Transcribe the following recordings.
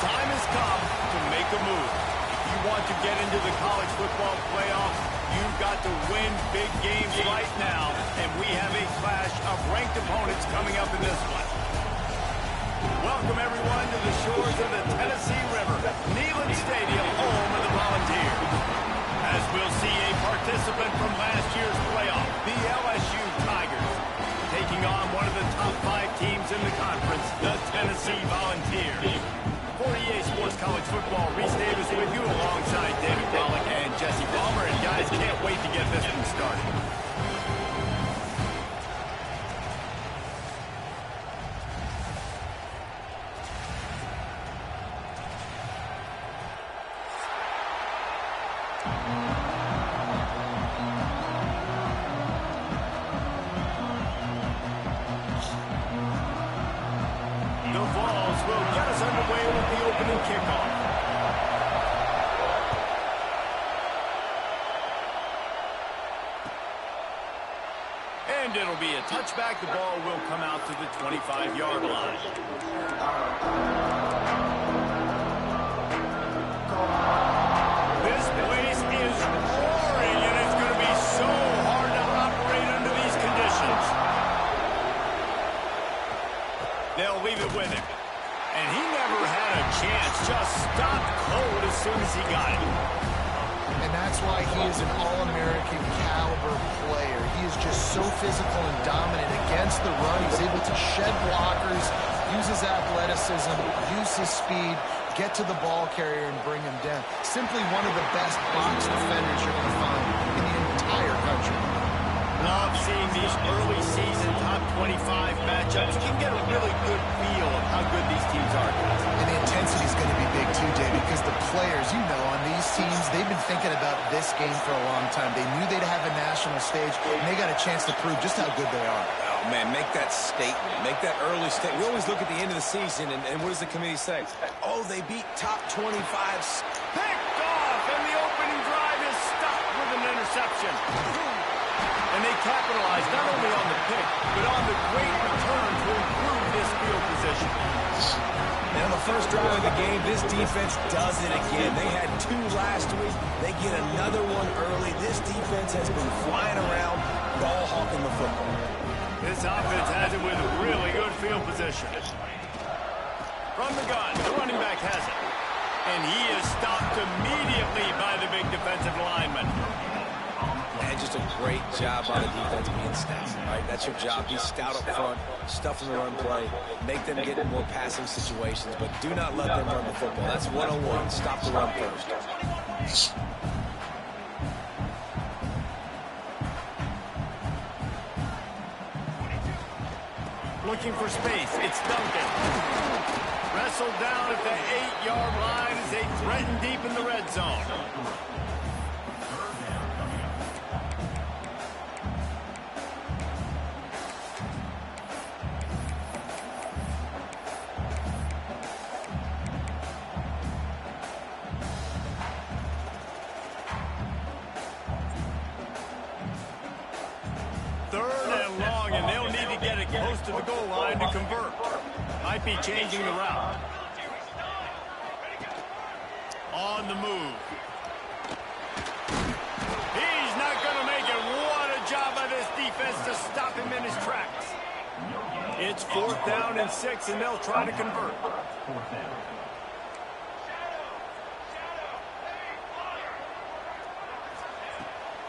time has come to make a move. If you want to get into the college football playoffs, you've got to win big games right now, and we have a clash of ranked opponents coming up in this one. Welcome, everyone, to the shores of the Tennessee River, Neyland Stadium, home of the Volunteers. As we'll see a participant from last year's playoff, the LSU Tigers, taking on one of the top 5 teams in the conference, the Tennessee Volunteers. For EA Sports College Football, Reese Davis with you alongside David Pollack and Jesse Palmer. And guys, can't wait to get this one started. The Vols will get us underway with the opening kickoff. And it'll be a touchback. The ball will come out to the 25-yard line. This place is roaring, and it's going to be so hard to operate under these conditions. They'll leave it with him. And he never had a chance. Just stopped cold as soon as he got it. And that's why he is an All-American caliber player. He is just so physical and dominant against the run. He's able to shed blockers, use his athleticism, use his speed, get to the ball carrier and bring him down. Simply one of the best box defenders you're going to find in the entire country. Love seeing these early season top 25 matchups. You can get a really good feel of how good these teams are. And the intensity is going to be big too, David, because the players, you know, on these teams, they've been thinking about this game for a long time. They knew they'd have a national stage, and they got a chance to prove just how good they are. Oh, man, make that statement. Make that early statement. We always look at the end of the season, and what does the committee say? Oh, they beat top 25. Picked off, and the opening drive is stopped with an interception. And they capitalized not only on the pick, but on the great return to improve this field position. And on the first drive of the game, this defense does it again. They had 2 last week. They get another one early. This defense has been flying around, ball hawking the football. This offense has it with really good field position. From the gun, the running back has it. And he is stopped immediately by the big defensive lineman. And just a great job by the defense being stout, right? That's your job. Be stout up front, stuff in the run play, make them get in more passing situations, but do not let them run the football. That's 101. Stop the run first. Looking for space. It's Duncan. Wrestled down at the 8-yard line as they threaten deep in the red zone. And they'll need to get it close to the goal line to convert. Might be changing the route. On the move. He's not going to make it. What a job by this defense to stop him in his tracks. It's 4th down and 6, and they'll try to convert.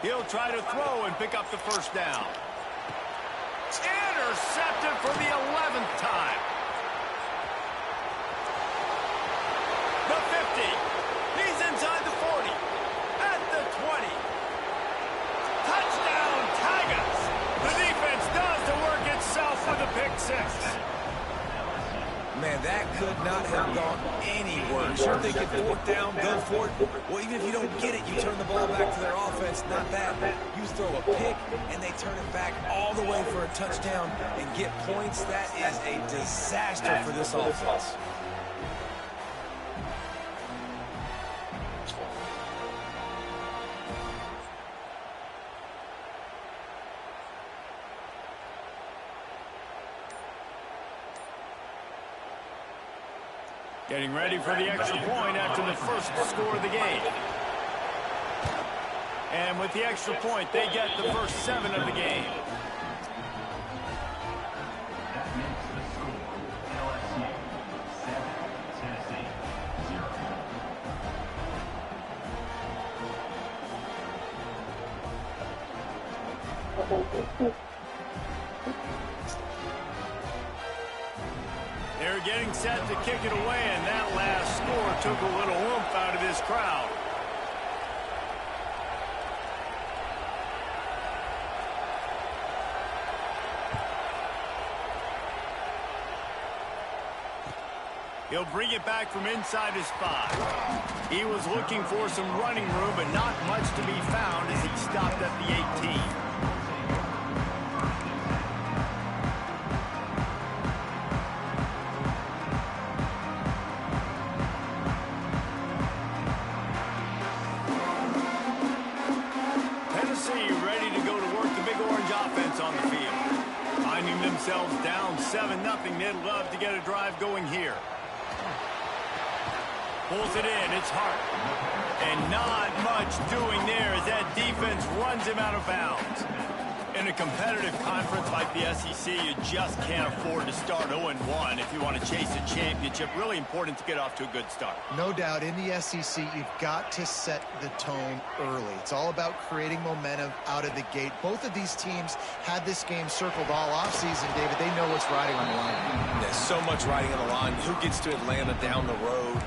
He'll try to throw and pick up the first down. Intercepted for the 11th time. The 50. He's inside the 40. At the 20. Touchdown, Tigers. The defense does the work itself with a pick 6. Man, that could not have gone any worse. You're thinking 4th down, go for it. Well, even if you don't get it, you turn the ball back to their offense. Not that. You throw a pick, and they turn it back all the way for a touchdown and get points. That is a disaster for this offense. Getting ready for the extra point after the first score of the game. And with the extra point, they get the first 7 of the game. They're getting set to kick it away, and that last score took a little oomph out of this crowd. He'll bring it back from inside his 5. He was looking for some running room, but not much to be found as he stopped at the 18. On the field. Finding themselves down 7-0, they'd love to get a drive going here. Pulls it in, it's Hart. And not much doing there as that defense runs him out of bounds. In a competitive conference like the SEC, you just can't afford to start 0-1 if you want to chase a championship. Really important to get off to a good start. No doubt, in the SEC, you've got to set the tone early. It's all about creating momentum out of the gate. Both of these teams had this game circled all offseason, David. They know what's riding on the line. There's so much riding on the line. Who gets to Atlanta down the road?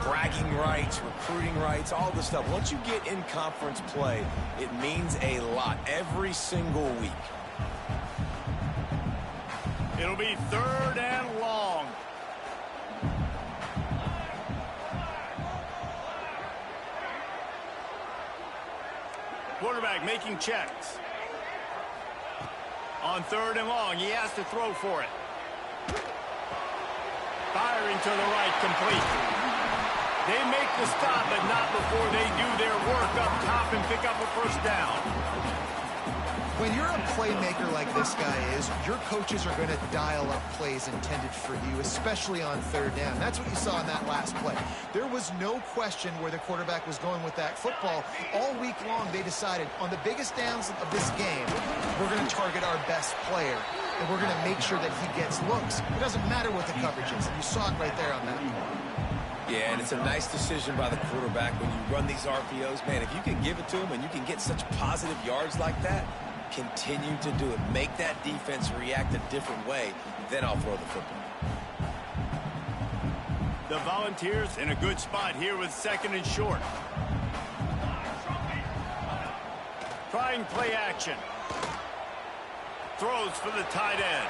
Bragging rights, recruiting rights, all this stuff. Once you get in conference play, it means a lot every single week. It'll be 3rd and long. Quarterback making checks. On 3rd and long, he has to throw for it. Firing to the right, complete. They make the stop, but not before they do their work up top and pick up a first down. When you're a playmaker like this guy is, your coaches are going to dial up plays intended for you, especially on 3rd down. That's what you saw in that last play. There was no question where the quarterback was going with that football. All week long, they decided on the biggest downs of this game, we're going to target our best player, and we're going to make sure that he gets looks. It doesn't matter what the coverage is. You saw it right there on that play. Yeah, and it's a nice decision by the quarterback when you run these RPOs. Man, if you can give it to him and you can get such positive yards like that, continue to do it. Make that defense react a different way, then I'll throw the football. The Volunteers in a good spot here with 2nd and short. Trying play action. Throws for the tight end.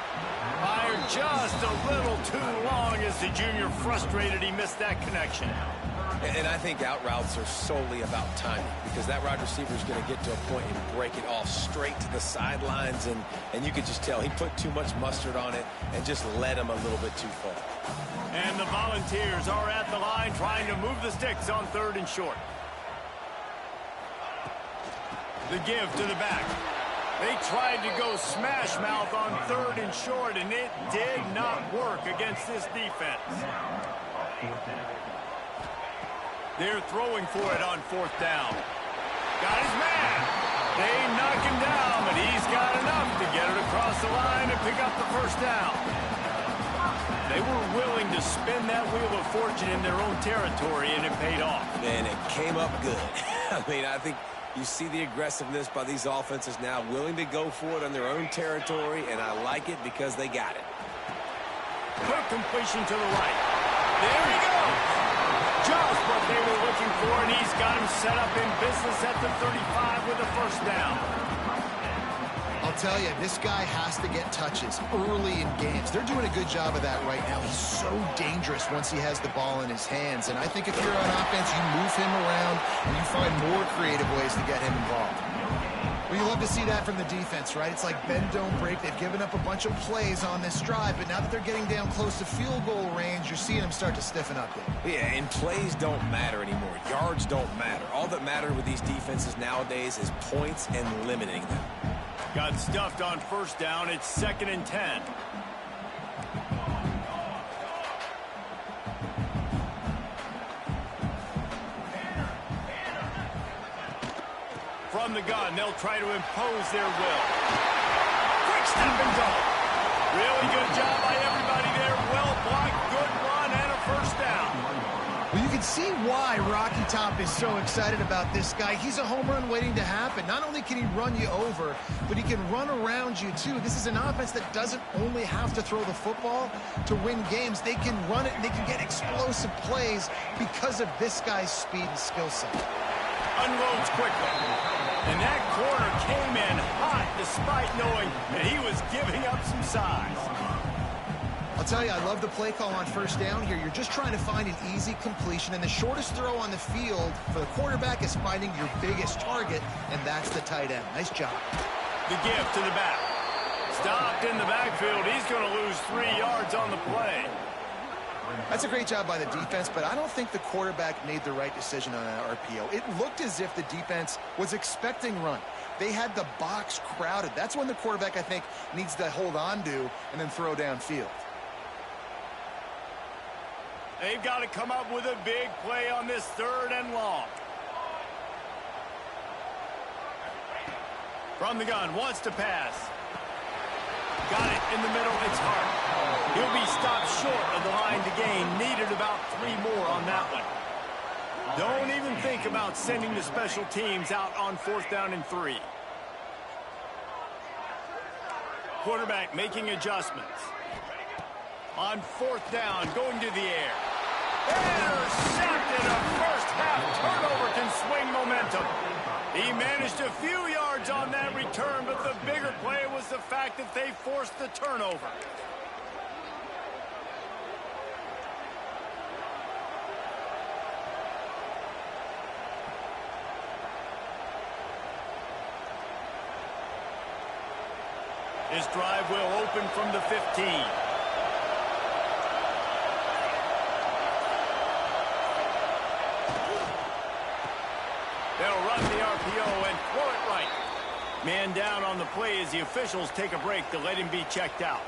Fired just a little too long as the junior frustrated he missed that connection. And I think out routes are solely about timing because that wide receiver is going to get to a point and break it off straight to the sidelines, and you could just tell he put too much mustard on it and just led him a little bit too far. And the Volunteers are at the line trying to move the sticks on 3rd and short. The give to the back. They tried to go smash mouth on 3rd and short, and it did not work against this defense. They're throwing for it on 4th down. Got his man. They knock him down, but he's got enough to get it across the line and pick up the first down. They were willing to spin that wheel of fortune in their own territory, and it paid off. And it came up good. I mean, I think you see the aggressiveness by these offenses now, willing to go for it on their own territory, and I like it because they got it. Quick completion to the right. There he goes. Just what they were looking for, and he's got him set up in business at the 35 with a first down. I'll tell you, this guy has to get touches early in games. They're doing a good job of that right now. He's so dangerous once he has the ball in his hands. And I think if you're on offense, you move him around and you find more creative ways to get him involved. Well, you love to see that from the defense, right? It's like bend, don't break. They've given up a bunch of plays on this drive, but now that they're getting down close to field goal range, you're seeing them start to stiffen up there. Yeah, and plays don't matter anymore. Yards don't matter. All that matters with these defenses nowadays is points and limiting them. Got stuffed on first down. It's 2nd and 10. From the gun, they'll try to impose their will. Quick step and go. Really good job by everybody there. Well blocked, good run, and a first down. Well, you can see why Rocky Top is so excited about this guy. He's a home run waiting to happen. Not only can he run you over, but he can run around you, too. This is an offense that doesn't only have to throw the football to win games. They can run it, and they can get explosive plays because of this guy's speed and skill set. Unloads quickly. And that corner came in hot despite knowing that he was giving up some size. I'll tell you, I love the play call on first down here. You're just trying to find an easy completion, and the shortest throw on the field for the quarterback is finding your biggest target, and that's the tight end. Nice job. The give to the back. Stopped in the backfield. He's going to lose 3 yards on the play. That's a great job by the defense, but I don't think the quarterback made the right decision on that RPO. It looked as if the defense was expecting run. They had the box crowded. That's when the quarterback, I think, needs to hold on to and then throw downfield. They've got to come up with a big play on this 3rd and long. From the gun, wants to pass. Got it in the middle, it's Hart. He'll be stopped short of the line to gain. Needed about 3 more on that one. Don't even think about sending the special teams out on 4th down and 3. Quarterback making adjustments. On 4th down, going to the air. Intercepted. A first half turnover can swing momentum. He managed a few yards on that return, but the bigger play was the fact that they forced the turnover. This drive will open from the 15. They'll run the RPO and throw it right. Man down on the play as the officials take a break to let him be checked out.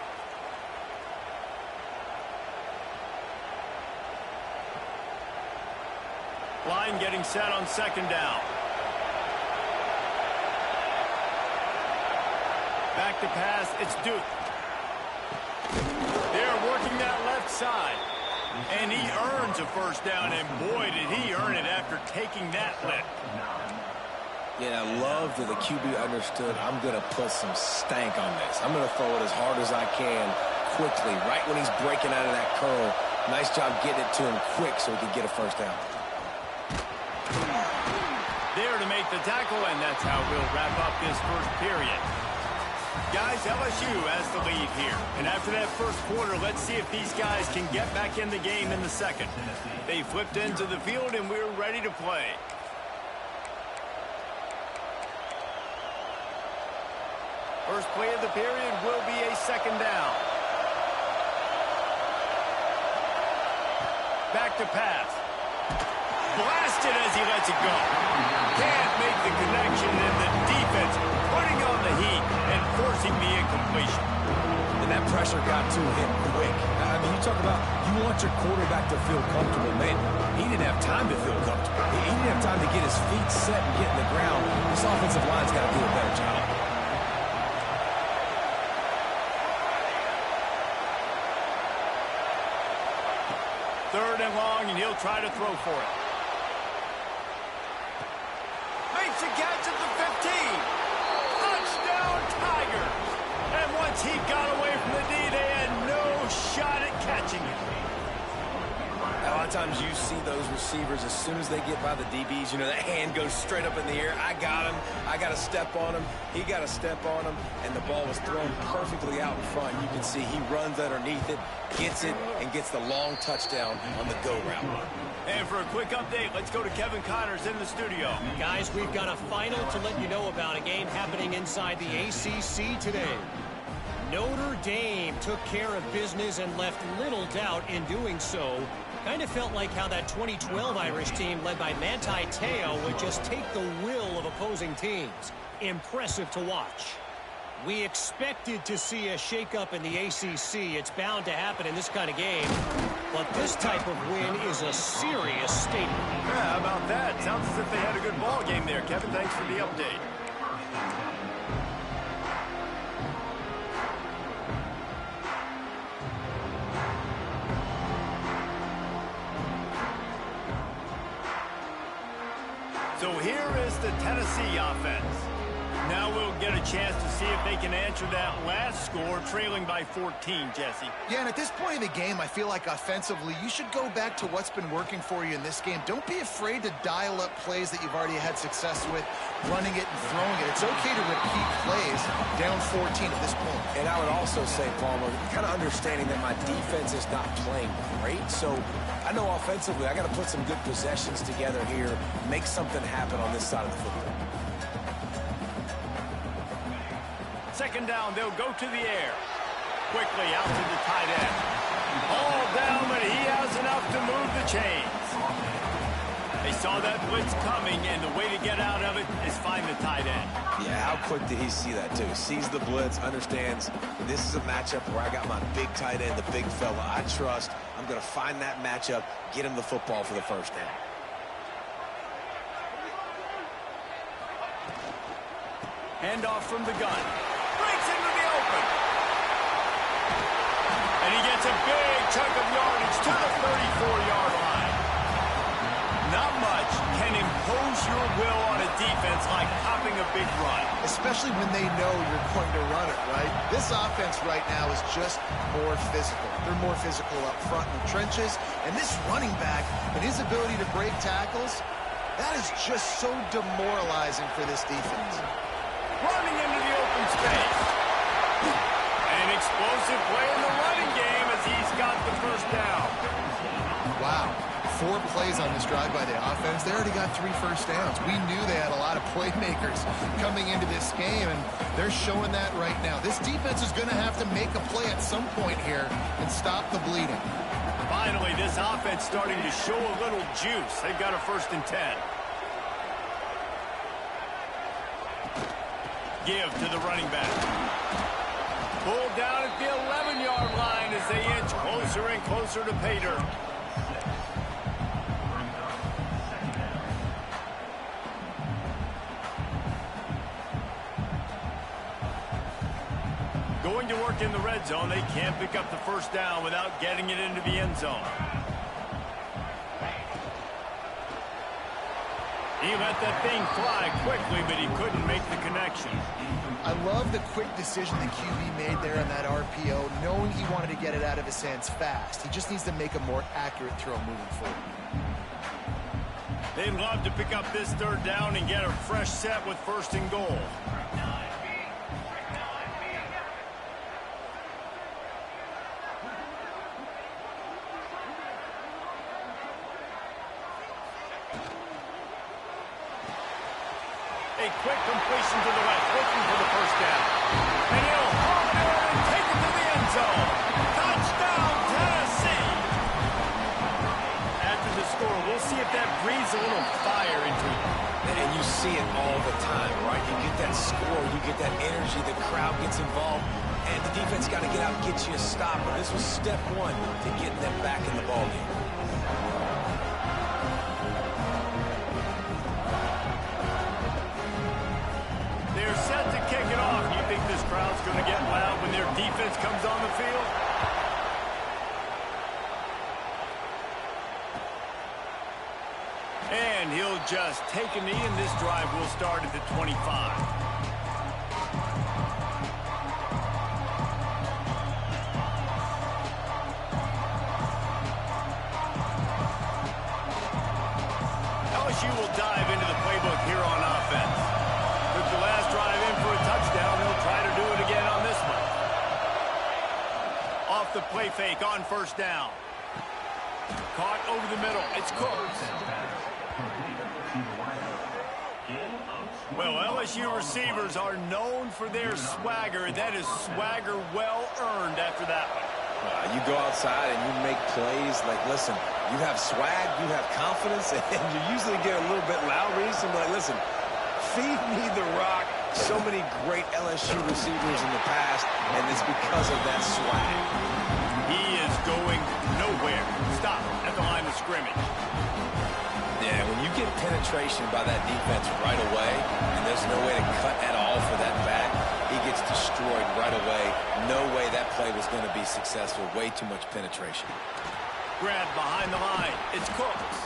Line getting set on 2nd down. Back to pass, it's Duke. They're working that left side. And he earns a first down, and boy, did he earn it after taking that lift. Yeah, I love that the QB understood I'm going to put some stank on this. I'm going to throw it as hard as I can quickly, right when he's breaking out of that curl. Nice job getting it to him quick so he could get a first down. There to make the tackle, and that's how we'll wrap up this first period. Guys, LSU has the lead here. And after that first quarter, let's see if these guys can get back in the game in the second. They flipped into the field, and we're ready to play. First play of the period will be a 2nd down. Back to pass. Blasted as he lets it go. Can't make the connection, and the defense putting on the heat and forcing the incompletion. And that pressure got to him quick. I mean, you talk about you want your quarterback to feel comfortable. Man, he didn't have time to feel comfortable. He didn't have time to get his feet set and get in the ground. This offensive line's got to do a better job. Third and long, and he'll try to throw for it. Makes a catch at the 15. Touchdown, Tigers. And once he got away from the D, they had no shot at catching it. A lot of times you see those receivers, as soon as they get by the DBs, you know, that hand goes straight up in the air. I got him. I got to step on him. He got to step on him. And the ball was thrown perfectly out in front. You can see he runs underneath it, gets it, and gets the long touchdown on the go route. And for a quick update, let's go to Kevin Connors in the studio. Guys, we've got a final to let you know about, a game happening inside the ACC today. Notre Dame took care of business and left little doubt in doing so. Kind of felt like how that 2012 Irish team led by Manti Te'o would just take the will of opposing teams. Impressive to watch. We expected to see a shakeup in the ACC. It's bound to happen in this kind of game. But this type of win is a serious statement. Yeah, how about that? Sounds as if they had a good ball game there. Kevin, thanks for the update. So here is the Tennessee offense. Now we'll get a chance to see if they can answer that last score, trailing by 14, Jesse. Yeah, and at this point in the game, I feel like offensively, you should go back to what's been working for you in this game. Don't be afraid to dial up plays that you've already had success with, running it and throwing it. It's okay to repeat plays down 14 at this point. And I would also say, Palmer, kind of understanding that my defense is not playing great, so I know offensively I got to put some good possessions together here, make something happen on this side of the football. Second down, they'll go to the air. Quickly out to the tight end. All down, but he has enough to move the chains. They saw that blitz coming, and the way to get out of it is find the tight end. Yeah, how quick did he see that, too? Sees the blitz, understands this is a matchup where I got my big tight end, the big fella I trust. I'm going to find that matchup, get him the football for the first down. Handoff from the gun. Breaks into the open. And he gets a big chunk of yardage to the 34-yard line. Not much can impose your will on a defense like popping a big run. Especially when they know you're going to run it, right? This offense right now is just more physical. They're more physical up front in the trenches. And this running back and his ability to break tackles, that is just so demoralizing for this defense. Running into the open space. An explosive play in the running game as he's got the first down. Wow. 4 plays on this drive by the offense. They already got 3 first downs. We knew they had a lot of playmakers coming into this game, and they're showing that right now. This defense is going to have to make a play at some point here and stop the bleeding. Finally, this offense starting to show a little juice. They've got a 1st and 10. Give to the running back. Pulled down at the 11-yard line as they inch closer and closer to pay dirt. Going to work in the red zone. They can't pick up the first down without getting it into the end zone. He let that thing fly quickly, but he couldn't make the connection. I love the quick decision the QB made there on that RPO, knowing he wanted to get it out of his hands fast. He just needs to make a more accurate throw moving forward. They'd love to pick up this 3rd down and get a fresh set with 1st and goal. A quick completion to the left, looking for the first down. And he'll haul it in and take it to the end zone. Touchdown, Tennessee! After the score, we'll see if that breathes a little fire into it. And you see it all the time, right? You get that score, you get that energy, the crowd gets involved, and the defense got to get out and get you a stop. But this was step 1 to getting them back in the ballgame. They're set to kick it off. You think this crowd's going to get loud when their defense comes on the field? And he'll just take a knee, and this drive will start at the 25. LSU will dive into the playbook here on offense. Took the last drive in for a touchdown. He'll try to do it again on this one. Off the play fake on 1st down. Caught over the middle. It's Cooks. Well, LSU receivers are known for their swagger, and that is swagger well earned after that one. You go outside and you make plays like, listen, you have swag, you have confidence, and you usually get a little bit loud recently. Like, listen, feed me the rock, So many great LSU receivers in the past, and it's because of that swag. He is going nowhere. Stop at the line of scrimmage. Yeah, when you get penetration by that defense right away, and there's no way to cut at all for that back, he gets destroyed right away. No way that play was going to be successful. Way too much penetration. Grab behind the line. It's Cooks.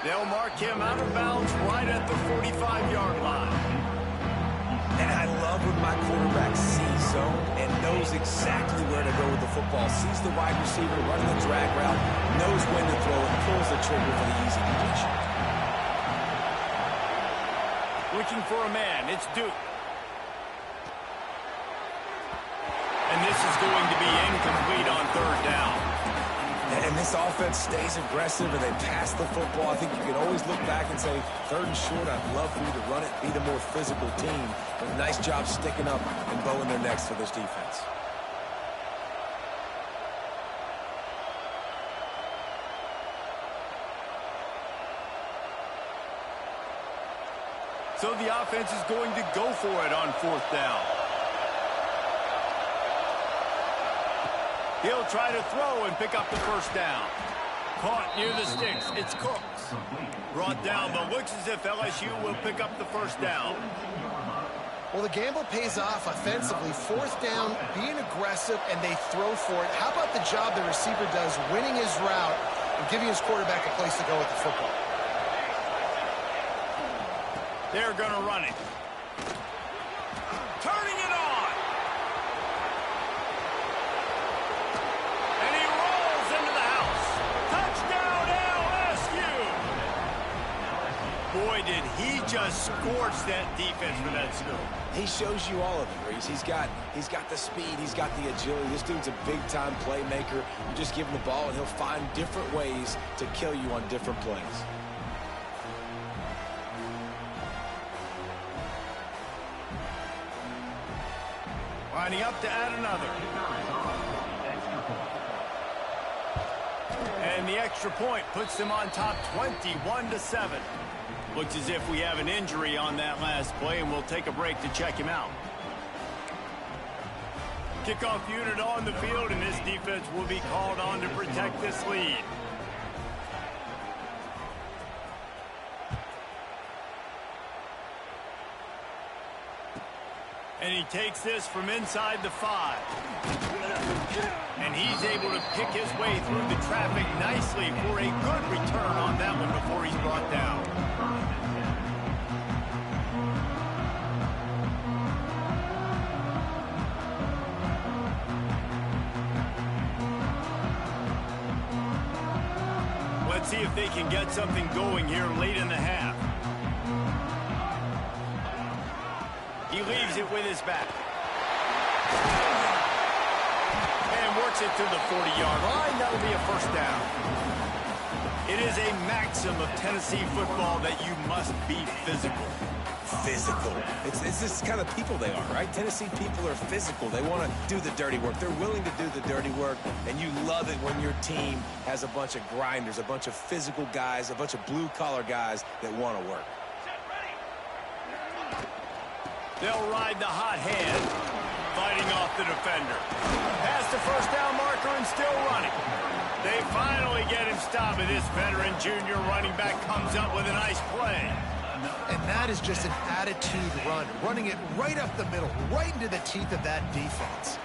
They'll mark him out of bounds right at the 45-yard line. And I love when my quarterback sees zone and knows exactly where to go with the football. Sees the wide receiver running the drag route, knows when to throw it, pulls the trigger for the easy completion. Looking for a man. It's Duke. And this is going to be incomplete on third down. And this offense stays aggressive and they pass the football. I think you can always look back and say, third and short, I'd love for you to run it, be the more physical team. But a nice job sticking up and bowing their necks for this defense. So the offense is going to go for it on fourth down. He'll try to throw and pick up the first down. Caught near the sticks. It's Cooks. Brought down, but looks as if LSU will pick up the first down. Well, the gamble pays off offensively. Fourth down, being aggressive, and they throw for it. How about the job the receiver does winning his route and giving his quarterback a place to go with the football? They're going to run it. Turning it on. And he rolls into the house. Touchdown, LSU. Boy, did he just scorch that defense for that score. He shows you all of it, Reese. He's got the speed. He's got the agility. This dude's a big-time playmaker. You just give him the ball, and he'll find different ways to kill you on different plays. Lining up to add another. And the extra point puts them on top 21-7. Looks as if we have an injury on that last play, and we'll take a break to check him out. Kickoff unit on the field, and this defense will be called on to protect this lead. And he takes this from inside the 5. And he's able to pick his way through the traffic nicely for a good return on that one before he's brought down. Let's see if they can get something going here late in the half. He leaves it with his back. And works it to the 40-yard line. That'll be a first down. It is a maxim of Tennessee football that you must be physical. Physical. It's this kind of people they are, right? Tennessee people are physical. They want to do the dirty work. They're willing to do the dirty work, and you love it when your team has a bunch of grinders, a bunch of physical guys, a bunch of blue-collar guys that want to work. They'll ride the hot hand, fighting off the defender. Past the first down marker and still running. They finally get him stopped, and this veteran junior running back comes up with a nice play. And that is just an attitude run, running it right up the middle, right into the teeth of that defense.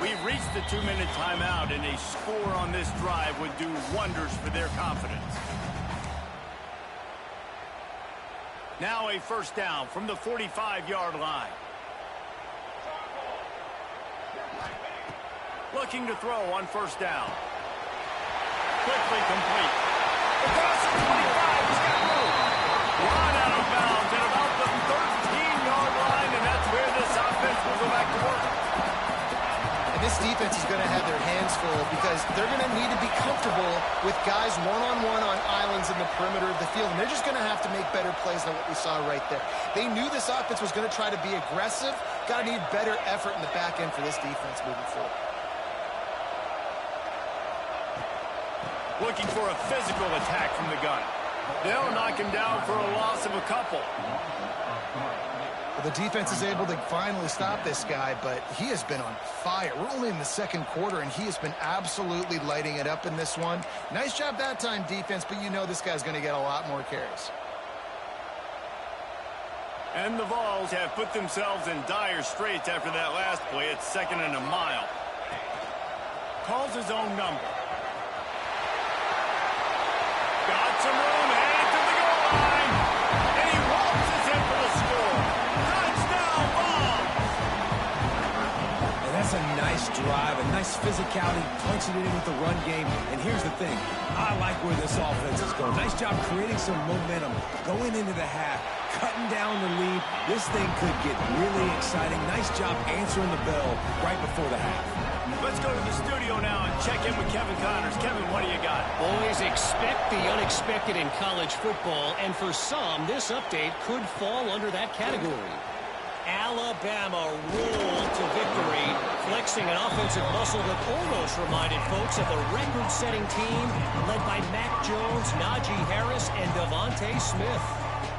We've reached the 2-minute timeout, and a score on this drive would do wonders for their confidence. Now a first down from the 45-yard line. Looking to throw on first down. Quickly complete. Across the 25, he's got room. Run out of bounds at about the 13-yard line, and that's where this offense will go back to work. And this defense is going to have their hands full because they're going to need to be comfortable with guys one-on-one on islands in the perimeter of the field. And they're just going to have to make better plays than what we saw right there. They knew this offense was going to try to be aggressive. Got to need better effort in the back end for this defense moving forward. Looking for a physical attack from the gun. They'll knock him down for a loss of a couple. Well, the defense is able to finally stop this guy, but he has been on fire. We're only in the second quarter, and he has been absolutely lighting it up in this one. Nice job that time, defense, but you know this guy's going to get a lot more carries. And the Vols have put themselves in dire straits after that last play. It's 2nd and a mile. Calls his own number. Got some room, headed to the goal line. And he waltzes in for the score. Touchdown, Vols! And that's a nice drive, a nice physicality, punching it in with the run game. And here's the thing. I like where this offense is going. Nice job creating some momentum, going into the half, cutting down the lead. This thing could get really exciting. Nice job answering the bell right before the half. Let's go to the studio now and check in with Kevin Connors. Kevin, what do you got? Always expect the unexpected in college football, and for some, this update could fall under that category. Alabama rolled to victory, flexing an offensive muscle that almost reminded folks of the record-setting team led by Mac Jones, Najee Harris, and Devontae Smith.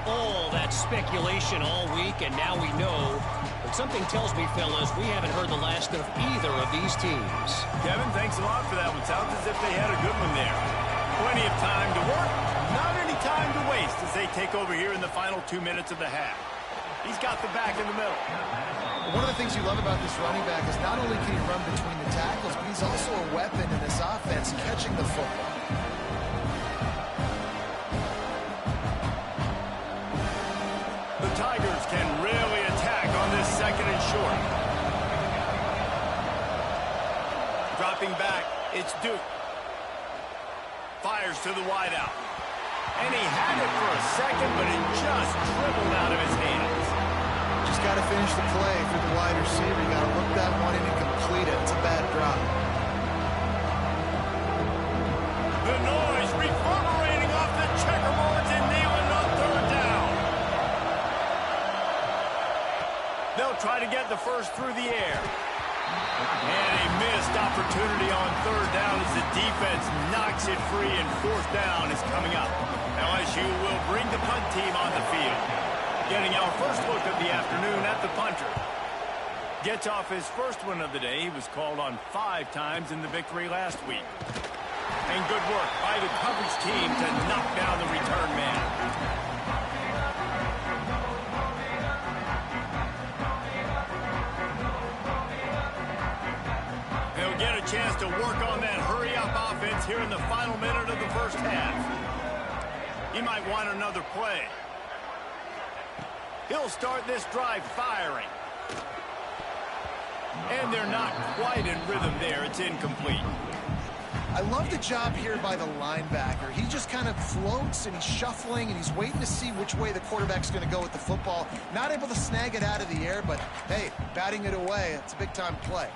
All that speculation all week, and now we know. But something tells me, fellas, we haven't heard the last of either of these teams. Kevin, thanks a lot for that one. Sounds as if they had a good one there. Plenty of time to work, not any time to waste as they take over here in the final 2 minutes of the half. He's got the back in the middle. One of the things you love about this running back is not only can he run between the tackles, but he's also a weapon in this offense, catching the football. The Tigers can really attack on this 2nd and short. Dropping back, it's Duke. Fires to the wideout. And he had it for a second, but it just dribbled out of his hands. Just got to finish the play for the wide receiver. You got to look that one in and complete it. It's a bad drop. The noise reverberating off the checkerboards and kneeling on 3rd down. They'll try to get the first through the air. And a missed opportunity on 3rd down as the defense knocks it free, and 4th down is coming up. LSU will bring the punt team on the field. Getting our first look of the afternoon at the punter. Gets off his first one of the day. He was called on 5 times in the victory last week. And good work by the coverage team to knock down the return man. They'll get a chance to work on that hurry-up offense here in the final minute of the first half. He might want another play. He'll start this drive firing. And they're not quite in rhythm there. It's incomplete. I love the job here by the linebacker. He just kind of floats, and he's shuffling, and he's waiting to see which way the quarterback's going to go with the football. Not able to snag it out of the air, but, hey, batting it away, it's a big-time play.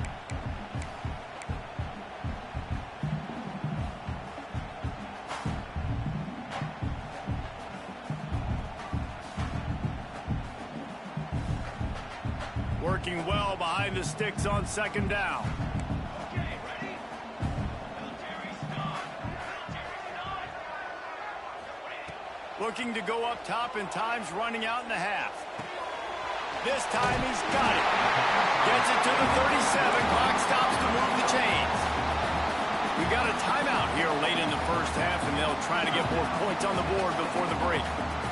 Working well behind the sticks on 2nd down. Looking to go up top, and time's running out in the half. This time he's got it. Gets it to the 37. Clock stops to move the chains. We got a timeout here late in the first half, and they'll try to get more points on the board before the break.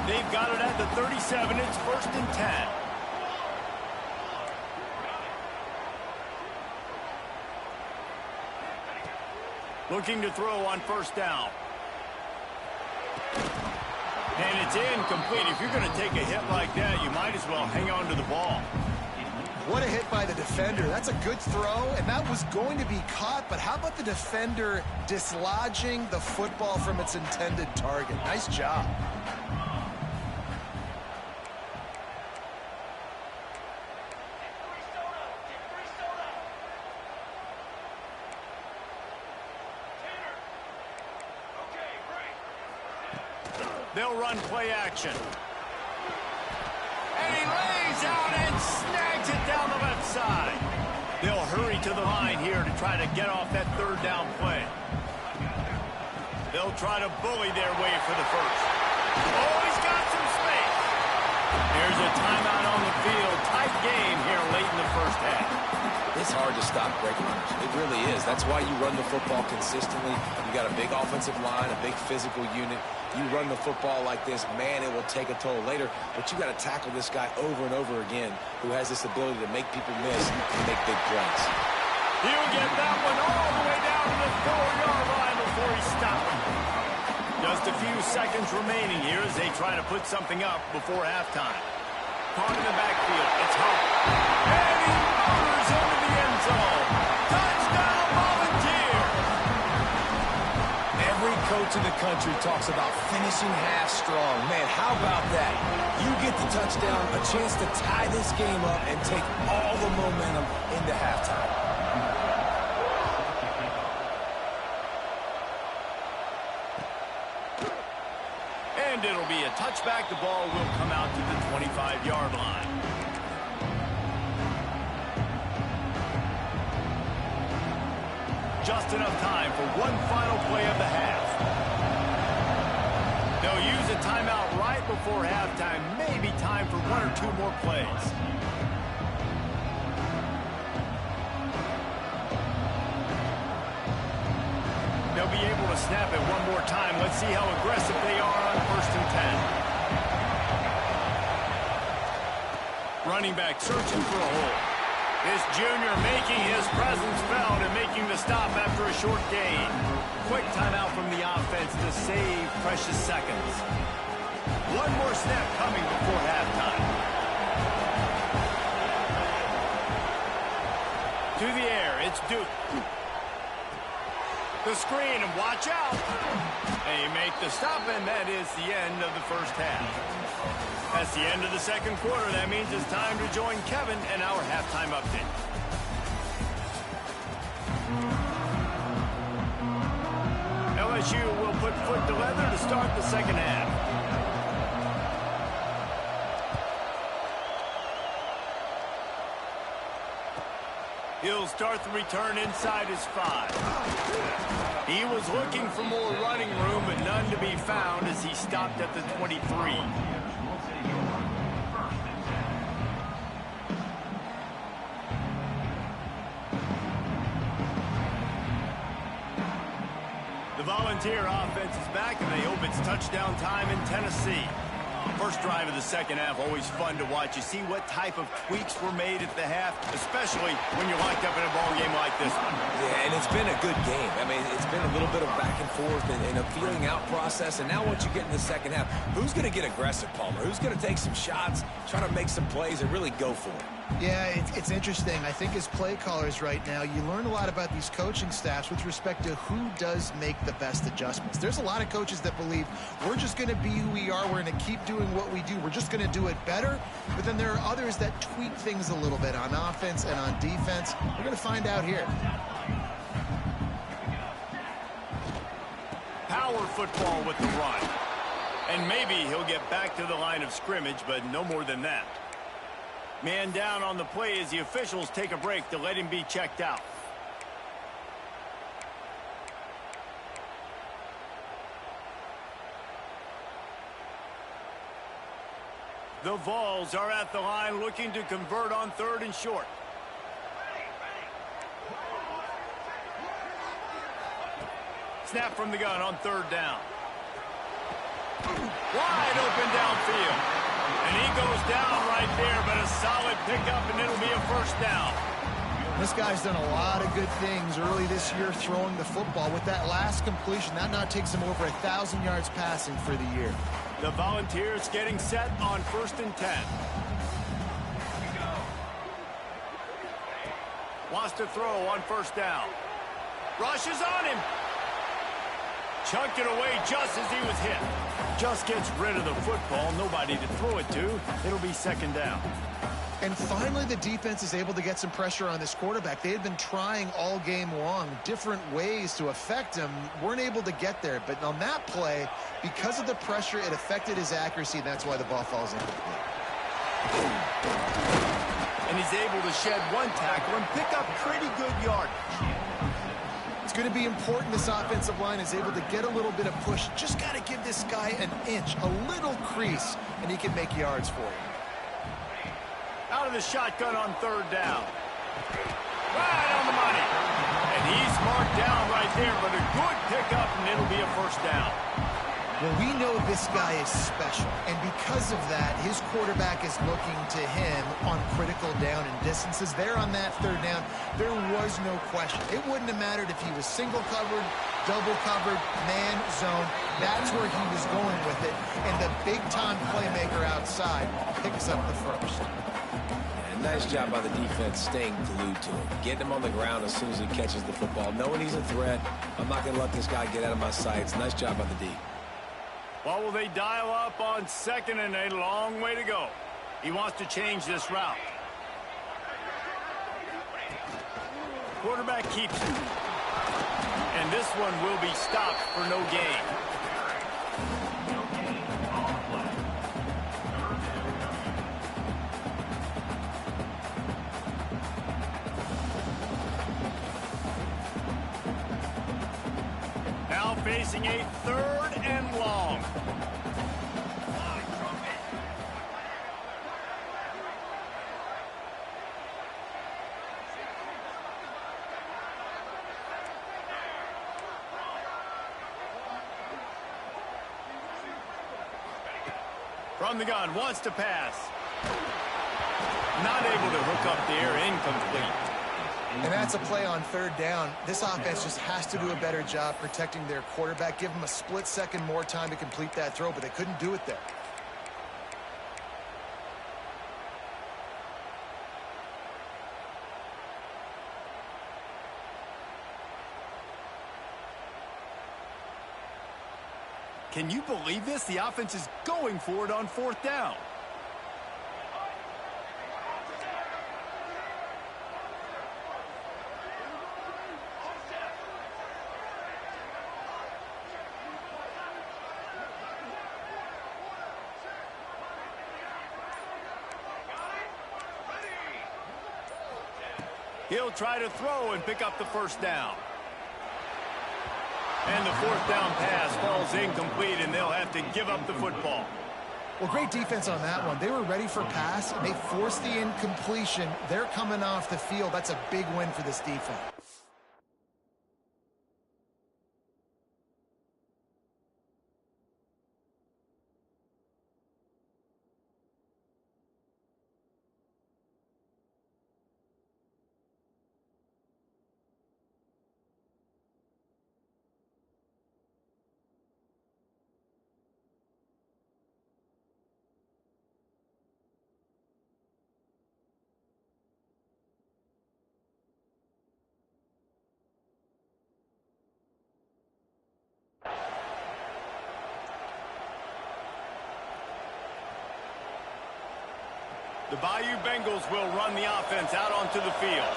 They've got it at the 37. It's 1st and 10. Looking to throw on 1st down. And it's incomplete. If you're going to take a hit like that, you might as well hang on to the ball. What a hit by the defender. That's a good throw, and that was going to be caught, but how about the defender dislodging the football from its intended target? Nice job. They'll run play action. And he lays out and snags it down the left side. They'll hurry to the line here to try to get off that 3rd down play. They'll try to bully their way for the first. Oh, he's got some space. Here's a timeout on the field. Tight game here late in the first half. It's hard to stop break runners. It really is. That's why you run the football consistently. You got a big offensive line, a big physical unit. You run the football like this, man, it will take a toll later. But you got to tackle this guy over and over again who has this ability to make people miss and make big plays. He'll get that one all the way down to the 4-yard line before he stops. Just a few seconds remaining here as they try to put something up before halftime. Caught in the backfield. It's Hunt. And he motors into the end zone. Touchdown, Volunteer! Every coach in the country talks about finishing half strong. Man, how about that? You get the touchdown, a chance to tie this game up and take all the momentum into halftime. And it'll be a touchback. The ball will come out to the 25-yard line. Just enough time for one final play of the half. They'll use a timeout right before halftime. Maybe time for one or two more plays. They'll be able to snap it one more time. Let's see how aggressive they are on 1st and 10. Running back searching for a hole. This junior making his presence felt and making the stop after a short gain. Quick timeout from the offense to save precious seconds. One more snap coming before halftime. To the air, it's Duke. The screen, and watch out. They make the stop, and that is the end of the first half. That's the end of the second quarter. That means it's time to join Kevin and our halftime update. LSU will put foot to leather to start the second half. He'll start the return inside his 5. He was looking for more running room, but none to be found as he stopped at the 23. The Volunteer offense is back, and they hope it's touchdown time in Tennessee. First drive of the second half, always fun to watch. You see what type of tweaks were made at the half, especially when you're locked up in a ball game like this one. Yeah, and it's been a good game. I mean, it's been a little bit of back and forth and a feeling out process. And now once you get in the second half, who's going to get aggressive, Palmer? Who's going to take some shots, try to make some plays, and really go for it? Yeah, it's interesting. I think as play callers right now, you learn a lot about these coaching staffs with respect to who does make the best adjustments. There's a lot of coaches that believe we're just going to be who we are. We're going to keep doing what we do. We're just going to do it better. But then there are others that tweak things a little bit on offense and on defense. We're going to find out here. Power football with the run. And maybe he'll get back to the line of scrimmage, but no more than that. Man down on the play as the officials take a break to let him be checked out. The Vols are at the line looking to convert on 3rd and short. Snap from the gun on 3rd down. Wide open downfield. And he goes down right there, but a solid pickup, and it'll be a first down. This guy's done a lot of good things early this year throwing the football. With that last completion, that now takes him over 1,000 yards passing for the year. The Volunteers getting set on 1st and 10. Wants to throw on 1st down. Rushes on him. Chunked it away just as he was hit. Just gets rid of the football. Nobody to throw it to. It'll be 2nd down. And finally, the defense is able to get some pressure on this quarterback. They had been trying all game long different ways to affect him. Weren't able to get there. But on that play, because of the pressure, it affected his accuracy. And that's why the ball falls incomplete. And he's able to shed one tackle and pick up pretty good yardage. It's going to be important this offensive line is able to get a little bit of push. Just got to give this guy an inch, a little crease, and he can make yards for you. Out of the shotgun on third down. Right on the money. And he's marked down right there, but a good pickup, and it'll be a first down. Well, we know this guy is special, and because of that, his quarterback is looking to him on critical down and distances. There on that third down, there was no question. It wouldn't have mattered if he was single covered, double covered, man, zone. That's where he was going with it, and the big-time playmaker outside picks up the first. And nice job by the defense staying glued to him, getting him on the ground as soon as he catches the football, knowing he's a threat. I'm not going to let this guy get out of my sights. Nice job by the D. What will they dial up on second and a long way to go? He wants to change this route. Quarterback keeps it. And this one will be stopped for no gain. Now facing a third and long. From the gun, wants to pass. Not able to hook up there, incomplete. And that's a play on third down. This offense just has to do a better job protecting their quarterback. Give them a split second more time to complete that throw, but they couldn't do it there. Can you believe this? The offense is going for it on fourth down. He'll try to throw and pick up the first down. And the fourth down pass falls incomplete, and they'll have to give up the football. Well, great defense on that one. They were ready for pass, and they forced the incompletion. They're coming off the field. That's a big win for this defense. The Bayou Bengals will run the offense out onto the field.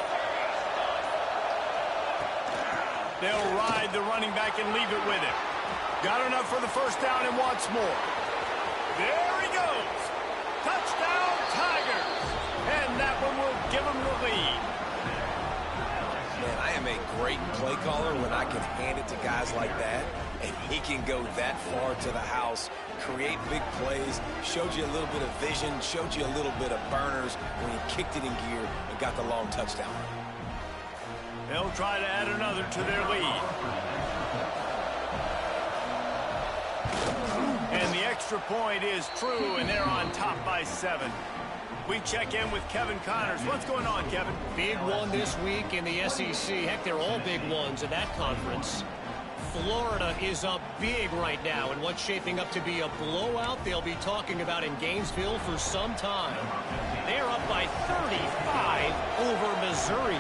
They'll ride the running back and leave it with him. Got enough for the first down and wants more. There he goes. Touchdown, Tigers. And that one will give them the lead. Man, I am a great play caller when I can hand it to guys like that. And he can go that far to the house, create big plays, showed you a little bit of vision, showed you a little bit of burners when he kicked it in gear and got the long touchdown. They'll try to add another to their lead. And the extra point is true, and they're on top by 7. We check in with Kevin Connors. What's going on, Kevin? Big one this week in the SEC. Heck, they're all big ones in that conference. Florida is up big right now in what's shaping up to be a blowout they'll be talking about in Gainesville for some time. They're up by 35 over Missouri.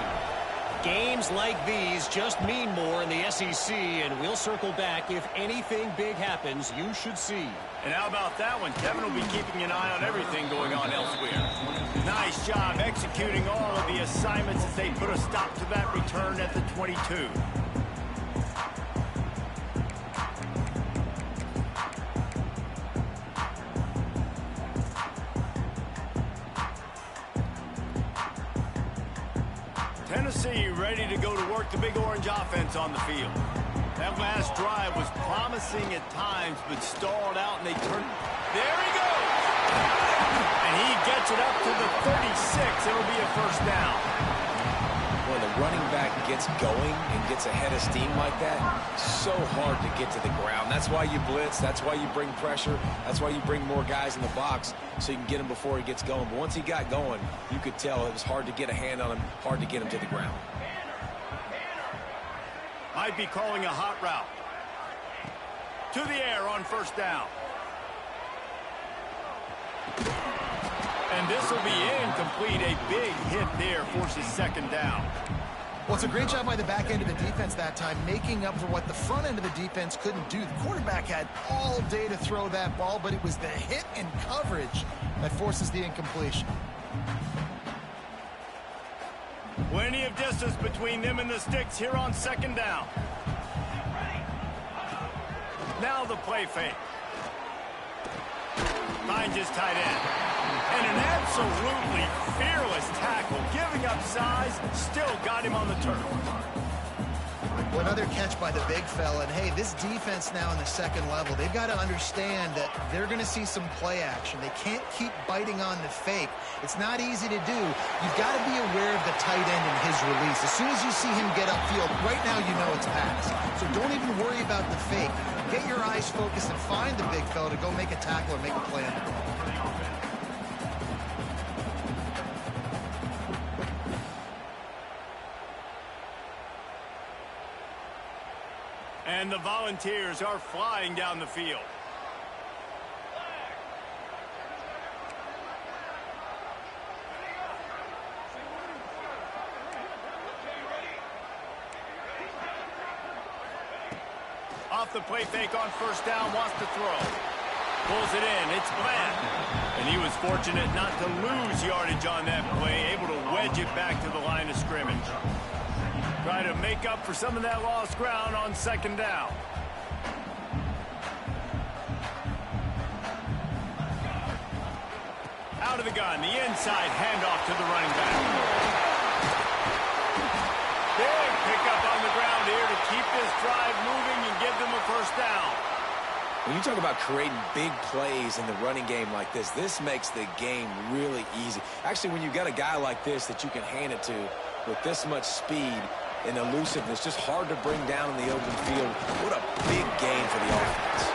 Games like these just mean more in the SEC, and we'll circle back. If anything big happens, you should see. And how about that one? Kevin will be keeping an eye on everything going on elsewhere. Nice job executing all of the assignments as they put a stop to that return at the 22. Tennessee ready to go to work the Big Orange offense on the field. That last drive was promising at times, but stalled out, and they turned. There he goes! And he gets it up to the 36. It'll be a first down. When the running back gets going and gets ahead of steam like that, so hard to get to the ground. That's why you blitz. That's why you bring pressure. That's why you bring more guys in the box so you can get him before he gets going. But once he got going, you could tell it was hard to get a hand on him, hard to get him to the ground. Might be calling a hot route. To the air on first down. And this will be incomplete. A big hit there forces second down. Well, it's a great job by the back end of the defense that time, making up for what the front end of the defense couldn't do. The quarterback had all day to throw that ball, but it was the hit and coverage that forces the incompletion. Plenty of distance between them and the sticks here on second down. Now the play fake. Finds his tight end. And an absolutely fearless tackle. Giving up size, still got him on the turf. Well, another catch by the big fella. And, hey, this defense now in the second level, they've got to understand that they're going to see some play action. They can't keep biting on the fake. It's not easy to do. You've got to be aware of the tight end and his release. As soon as you see him get upfield, right now you know it's pass. So don't even worry about the fake. Get your eyes focused and find the big fella to go make a tackle or make a play on the ball. And the Volunteers are flying down the field. Off the play fake on first down, wants to throw. Pulls it in, it's Bland. And he was fortunate not to lose yardage on that play, able to wedge it back to the line of scrimmage. Try to make up for some of that lost ground on second down. Out of the gun, the inside handoff to the running back. Big pickup on the ground here to keep this drive moving and give them a first down. When you talk about creating big plays in the running game like this makes the game really easy. Actually, when you've got a guy like this that you can hand it to with this much speed and elusiveness, just hard to bring down in the open field. What a big game for the offense.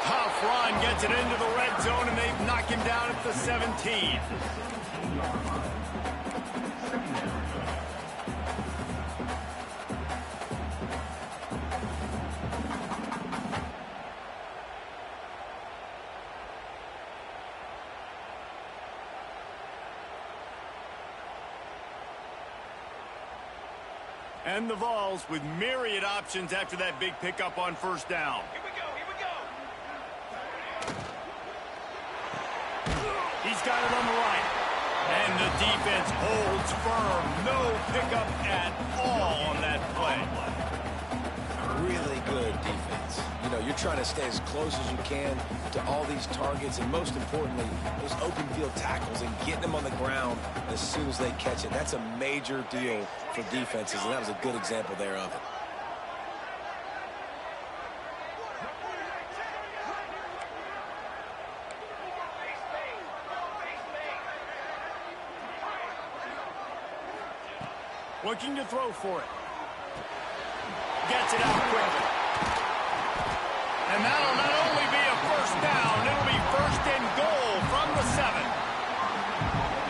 Tough run gets it into the red zone, and they've knocked him down at the 17. And the Vols with myriad options after that big pickup on first down. Here we go, here we go. He's got it on the right. And the defense holds firm. No pickup at all on that play. Really good defense. You know, you're trying to stay as close as you can to all these targets, and most importantly, those open field tackles and getting them on the ground as soon as they catch it. That's a major deal for defenses, and that was a good example there of it. Looking to throw for it. Gets it out quickly. And that'll not only be a first down, it'll be first and goal from the 7.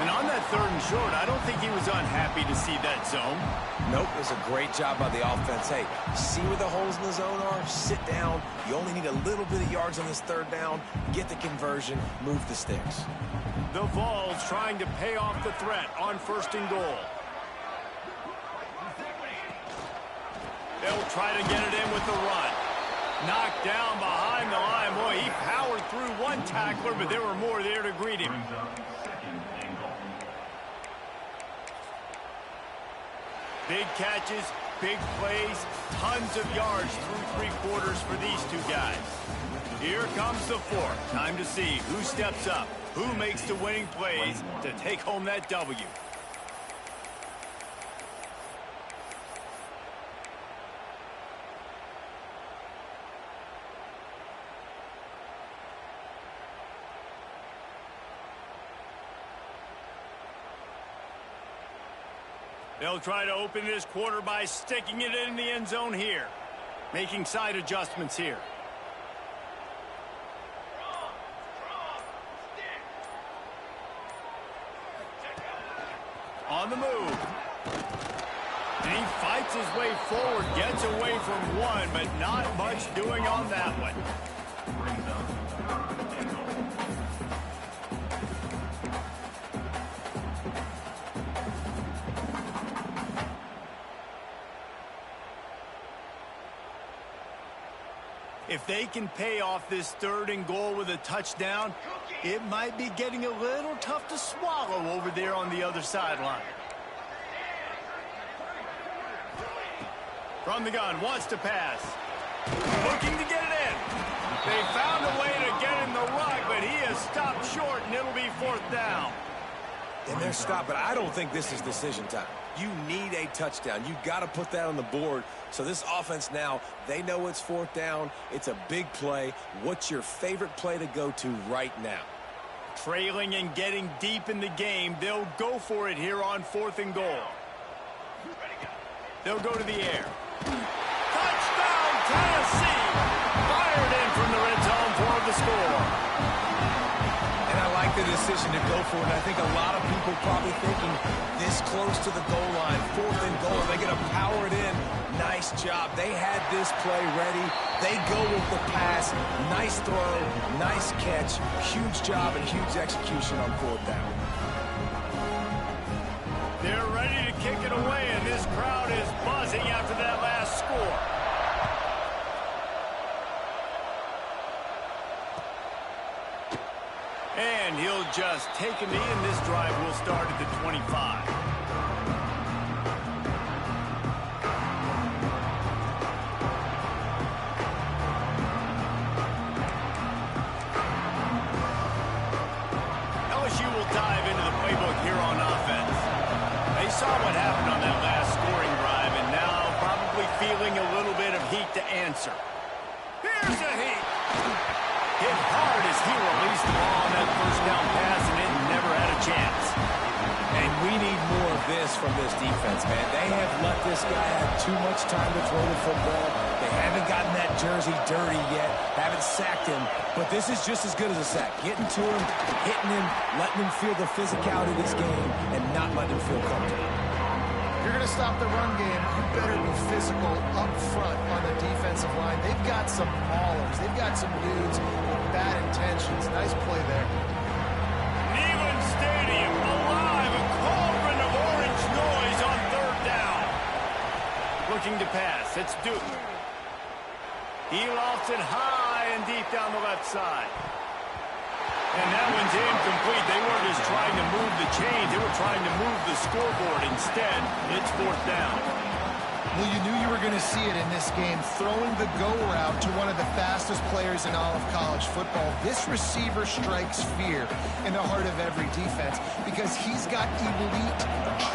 And on that third and short, I don't think he was unhappy to see that zone. Nope, it was a great job by the offense. Hey, see where the holes in the zone are? Sit down. You only need a little bit of yards on this third down. Get the conversion. Move the sticks. The Vols trying to pay off the threat on first and goal. They'll try to get it in with the run. Knocked down behind the line. Boy, he powered through one tackler, but there were more there to greet him. Big catches, big plays, tons of yards through three quarters for these two guys. Here comes the fourth. Time to see who steps up, who makes the winning plays to take home that W. They'll try to open this quarter by sticking it in the end zone here. Making side adjustments here. On the move. And he fights his way forward, gets away from one, but not much doing on that one. If they can pay off this 3rd and goal with a touchdown, it might be getting a little tough to swallow over there on the other sideline. From the gun, wants to pass. Looking to get it in. They found a way to get in the rug, but he is stopped short, and it'll be 4th down. And they're stopped, but I don't think this is decision time. You need a touchdown. You got to put that on the board. So this offense now, they know it's 4th down. It's a big play. What's your favorite play to go to right now? Trailing and getting deep in the game, they'll go for it here on 4th and goal. They'll go to the air. Touchdown, Tennessee! Fired in from the red zone for the score. And I like the decision to go for it. I think a lot of people probably thinking this close to the goal line, 4th and goal, they're going to power it in. Nice job. They had this play ready. They go with the pass. Nice throw, nice catch. Huge job and huge execution on 4th down. They're ready to kick it away, and this crowd is buzzing after that last score. And he'll just take a knee, and this drive will start at the 25. LSU will dive into the playbook here on offense. They saw what happened on that last scoring drive, and now probably feeling a little bit of heat to answer. Here's a heat. Hit hard as he released the ball on that 1st down pass, and it never had a chance. And we need more of this from this defense, man. They have let this guy have too much time to throw the football. They haven't gotten that jersey dirty yet, haven't sacked him, but this is just as good as a sack. Getting to him, hitting him, letting him feel the physicality of this game, and not letting him feel comfortable. If you're going to stop the run game, you better be physical up front on the defensive line. They've got some maulers. They've got some dudes with bad intentions. Nice play there. Neyland Stadium alive, a cauldron of orange noise on 3rd down. Looking to pass, it's Duke. He lofts it high and deep down the left side. And that one's incomplete. They weren't just trying to move the chains. They were trying to move the scoreboard. Instead, it's 4th down. Well, you knew you were going to see it in this game, throwing the go route to one of the fastest players in all of college football. This receiver strikes fear in the heart of every defense because he's got elite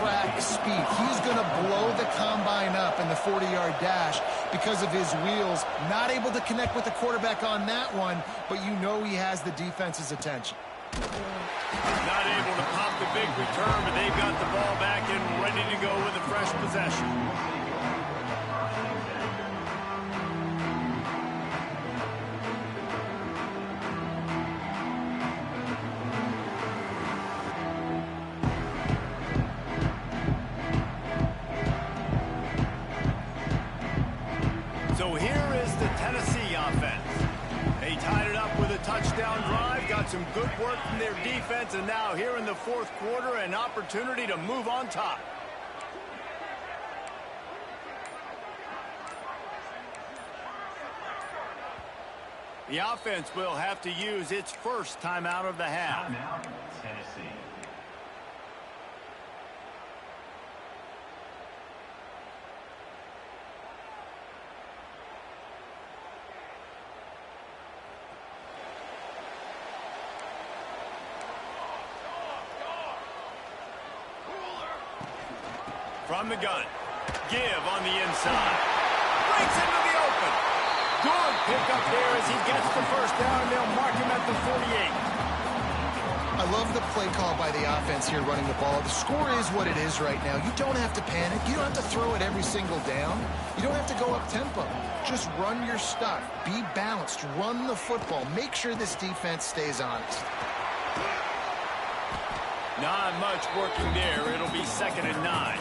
track speed. He's going to blow the combine up in the 40-yard dash because of his wheels. Not able to connect with the quarterback on that one, but you know he has the defense's attention. Not able to pop the big return, but they've got the ball back and ready to go with a fresh possession. So here is the Tennessee offense. They tied it up with a touchdown drive, got some good work from their defense, and now here in the 4th quarter, an opportunity to move on top. The offense will have to use its first timeout of the half. Timeout, Tennessee. From the gun. Give on the inside. Breaks into the open. Good pickup there as he gets the 1st down. They'll mark him at the 48. I love the play call by the offense here running the ball. The score is what it is right now. You don't have to panic. You don't have to throw it every single down. You don't have to go up tempo. Just run your stuff. Be balanced. Run the football. Make sure this defense stays honest. Not much working there. It'll be 2nd and 9.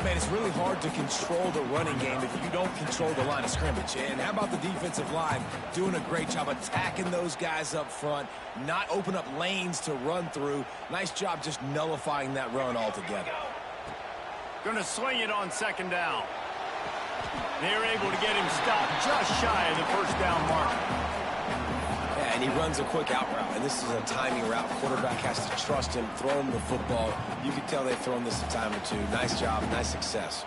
Man, it's really hard to control the running game if you don't control the line of scrimmage. And how about the defensive line doing a great job attacking those guys up front, not open up lanes to run through. Nice job just nullifying that run altogether. Gonna swing it on 2nd down. They're able to get him stopped just shy of the 1st down mark. Yeah, and he runs a quick out route, and this is a timing route. Quarterback has to trust him, throw him the football. You can tell they've thrown this a time or two. Nice job, nice success.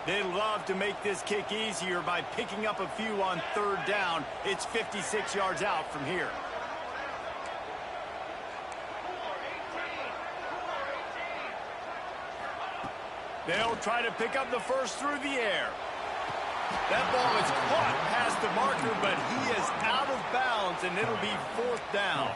They love to make this kick easier by picking up a few on 3rd down. It's 56 yards out from here. They'll try to pick up the first through the air. That ball is caught past the marker, but he is out of bounds, and it'll be 4th down.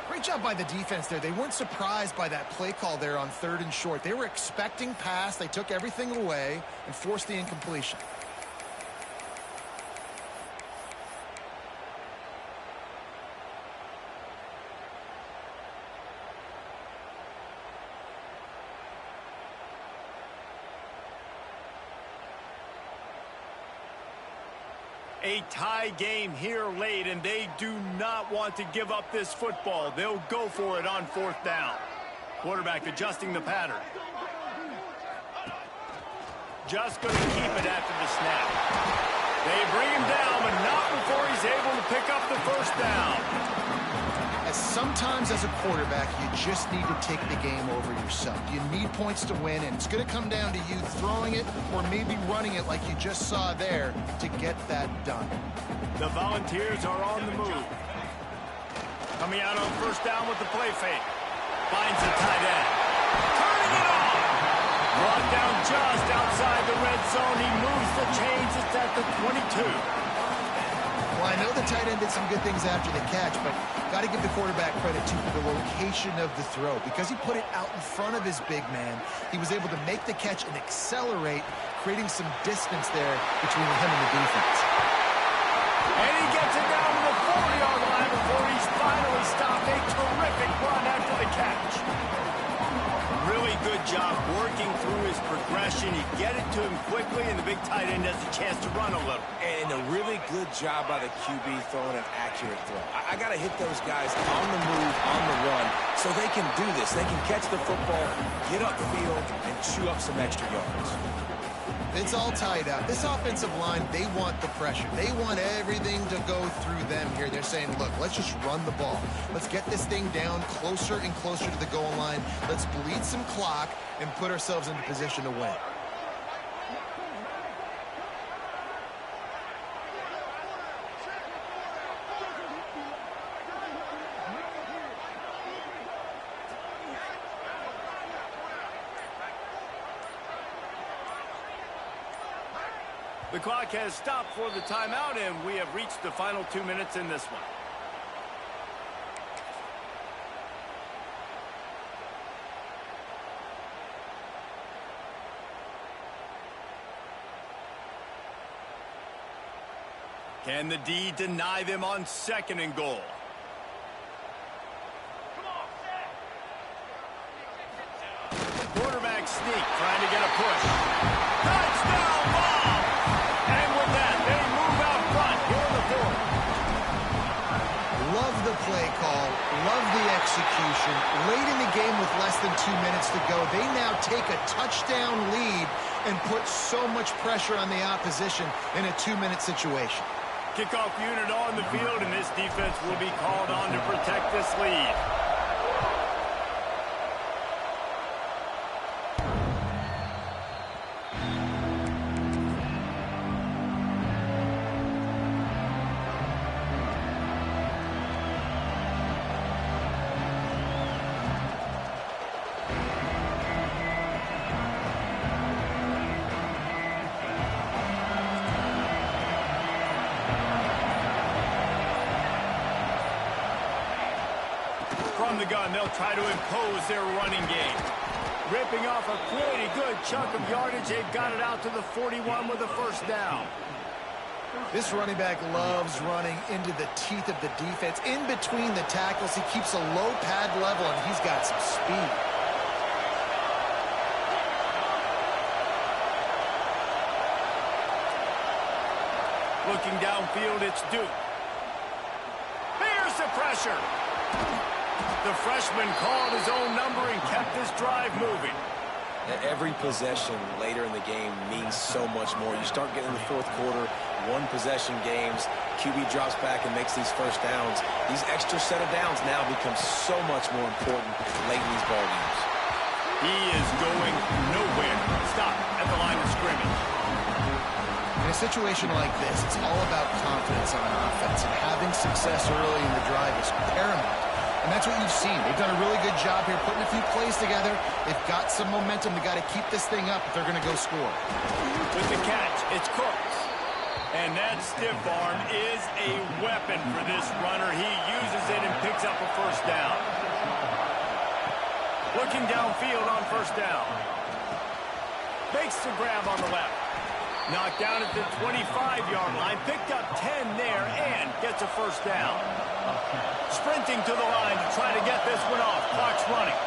Great job by the defense there. They weren't surprised by that play call there on 3rd and short. They were expecting pass. They took everything away and forced the incompletion. A tie game here late, and they do not want to give up this football. They'll go for it on 4th down. Quarterback adjusting the pattern. Just going to keep it after the snap. They bring him down, but not before he's able to pick up the 1st down. Sometimes as a quarterback, you just need to take the game over yourself. You need points to win, and it's going to come down to you throwing it or maybe running it like you just saw there to get that done. The Volunteers are on the move. Coming out on 1st down with the play fake. Finds the tight end. Turning it on. Brought down just outside the red zone. He moves the chains. It's at the 22. Well, I know the tight end did some good things after the catch, but got to give the quarterback credit to the location of the throw. Because he put it out in front of his big man, he was able to make the catch and accelerate, creating some distance there between him and the defense. And he gets it down to the 40-yard line before he's finally stopped. A terrific run after the catch. Really good job working through his progression. He get it to him quickly, and the big tight end has a chance to run a little. And a really good job by the QB throwing an accurate throw. I got to hit those guys on the move, on the run, so they can do this. They can catch the football, get upfield, and chew up some extra yards. It's all tied up. This offensive line, they want the pressure. They want everything to go through them here. They're saying, look, let's just run the ball. Let's get this thing down closer and closer to the goal line. Let's bleed some clock and put ourselves into position to win. The clock has stopped for the timeout, and we have reached the final 2 minutes in this one. Can the D deny them on 2nd and goal? Quarterback sneak, trying to get a push. Touchdown ball! And with that, they move out front here in the 4th. Love the play call. Love the execution. Late in the game with less than 2 minutes to go, they now take a touchdown lead and put so much pressure on the opposition in a 2-minute situation. Kickoff unit on the field, and this defense will be called on to protect this lead. From the gun, they'll try to impose their running game. Ripping off a pretty good chunk of yardage. They've got it out to the 41 with a first down. This running back loves running into the teeth of the defense. In between the tackles, he keeps a low pad level, and he's got some speed. Looking downfield, it's Duke. Here's the pressure. The freshman called his own number and kept this drive moving. Every possession later in the game means so much more. You start getting in the fourth quarter, one-possession games, QB drops back and makes these first downs. These extra set of downs now become so much more important late in these ball games. He is going nowhere. Stop at the line of scrimmage. In a situation like this, it's all about confidence on offense, and having success early in the drive is paramount. And that's what you've seen. They've done a really good job here putting a few plays together. They've got some momentum. They've got to keep this thing up if they're going to go score. With the catch, it's Cooks. And that stiff arm is a weapon for this runner. He uses it and picks up a first down. Looking downfield on first down. Makes the grab on the left. Knocked down at the 25-yard line. Picked up 10 there and gets a first down. Sprinting to the line to try to get this one off. Clock's running.